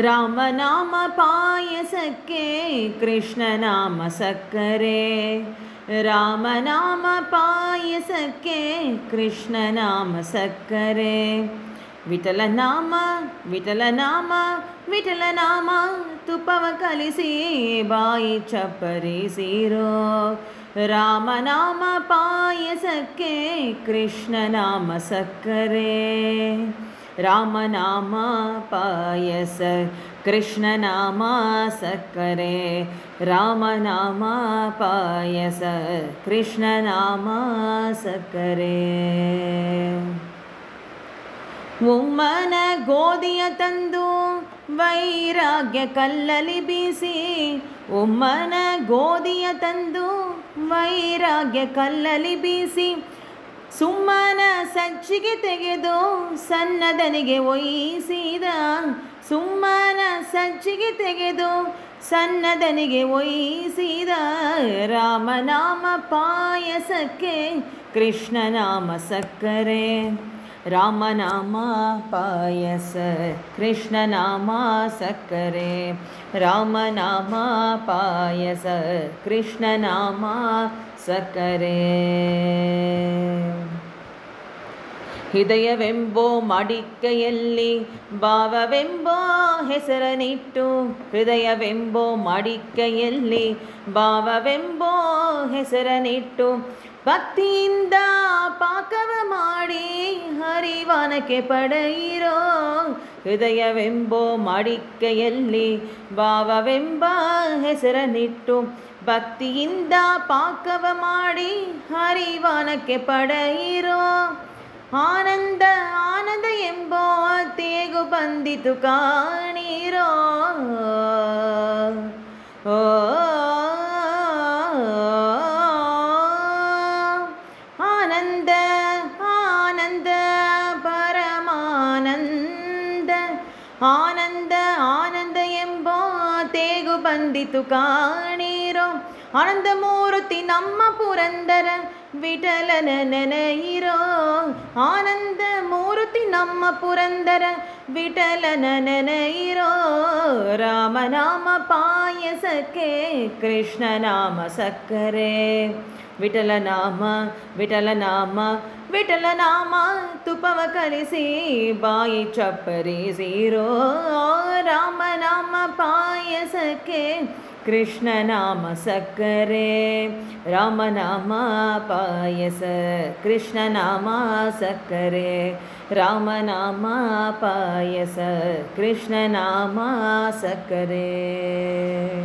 ರಾಮನಾಮ ಪಾಯಸಕ್ಕೆ ಕೃಷ್ಣನಾಮ ಸಕ್ಕರೆ. ರಾಮನಾಮ ಪಾಯಸಕ್ಕೆ ಕೃಷ್ಣನಾಮ ಸಕ್ಕರೆ. ವಿಠಲನಾಮ ವಿಠಲನಾಮ ವಿಠಲನಾಮ ತುಪ್ಪವ ಕಲಿಸಿ ಬಾಯಿ ಚಪ್ಪರಿಸಿರೋ. ರಾಮನಾಮ ಪಾಯಸಕ್ಕೆ ಕೃಷ್ಣನಾಮ ಸಕ್ಕರೆ. ರಾಮನಾಮ ಪಾಯಸ ಕೃಷ್ಣನಾಮ ಸಕ್ಕರೆ. ರಾಮನಾಮ ಪಾಯಸ ಕೃಷ್ಣನಾಮ ಸಕ್ಕರೆ. ಉಮ್ಮನ ಗೋಧಿಯ ತಂದು ವೈರಾಗ್ಯ ಕಲ್ಲಲಿ ಬೀಸಿ. ಉಮ್ಮನ ಗೋಧಿಯ ತಂದು ವೈರಾಗ್ಯ ಕಲ್ಲಲಿ ಬೀಸಿ. ಸುಮ್ಮನ ಸಜ್ಜಿಗೆ ತೆಗೆದು ಸನ್ನದನಿಗೆ ಒಯ್ಯಿಸಿದ. ಸುಮ್ಮನ ಸಜ್ಜಿಗೆ ತೆಗೆದು ಸನ್ನದನಿಗೆ ಒಯ್ಯಿಸಿದ. ರಾಮನಾಮ ಪಾಯಸಕ್ಕೆ ಕೃಷ್ಣನಾಮ ಸಕ್ಕರೆ. ರಾಮನಾಮ ಪಾಯಸ ಕೃಷ್ಣನಾಮ ಸಕ್ಕರೆ. ರಾಮನಾಮ ಪಾಯಸ ಕೃಷ್ಣನಾಮ ಸಕ್ಕರೆ. ಹೃದಯವೆಂಬೋ ಮಡಿಕೆಯಲ್ಲಿ ಭಾವವೆಂಬೋ ಹೆಸರನಿಟ್ಟು. ಹೃದಯವೆಂಬೋ ಮಡಿಕೆಯಲ್ಲಿ ಭಾವವೆಂಬೋ ಹೆಸರನಿಟ್ಟು. ಭಕ್ತಿಯಿಂದ ಪಾಕವ ಮಾಡಿ ಹರಿವಾನಕ್ಕೆ ಪಡೆಯಿರೋ. ಹೃದಯವೆಂಬೋ ಮಡಿಕೆಯಲ್ಲಿ ಭಾವವೆಂಬ ಹೆಸರನಿಟ್ಟು. ಭಕ್ತಿಯಿಂದ ಪಾಕವ ಮಾಡಿ ಹರಿವಾನಕ್ಕೆ ಪಡೆಯಿರೋ. ಆನಂದ ಆನಂದ ಎಂಬೋ ತೇಗು ಬಂದಿತು ಕಾಣಿರೋ. ಓ ಆನಂದ ಆನಂದ ಪರಮಾನಂದ. ಆನಂದ ಆನಂದ ಎಂಬೋ ತೇಗು ಬಂದಿತು ಕಾಣಿರೋ. ಆನಂದ ಮೂರ್ತಿ ನಮ್ಮ ಪುರಂದರ ವಿಠಲನ ನೆನೆಯಿರೋ. ಆನಂದ ಮೂರ್ತಿ ನಮ್ಮ ಪುರಂದರ ವಿಠಲನ ನೆನೆಯಿರೋ. ರಾಮನಾಮ ಪಾಯಸಕ್ಕೆ ಕೃಷ್ಣನಾಮ ಸಕ್ಕರೆ. ವಿಠಲನಾಮ ವಿಠಲನಾಮ ವಿಠಲನಾಮ ತುಪ್ಪವ ಕಲಿಸಿ ಬಾಯಿ ಚಪ್ಪರಿಸಿರೋ. ರಾಮನಾಮ ಪಾಯಸಕ್ಕೆ ಕೃಷ್ಣನಾಮ ಸಕ್ಕರೆ. ರಾಮನಾಮ ಪಾಯಸ ಕೃಷ್ಣನಾಮ ಸಕ್ಕರೆ. ರಾಮನಾಮ ಪಾಯಸ ಕೃಷ್ಣನಾಮ ಸಕ್ಕರೆ.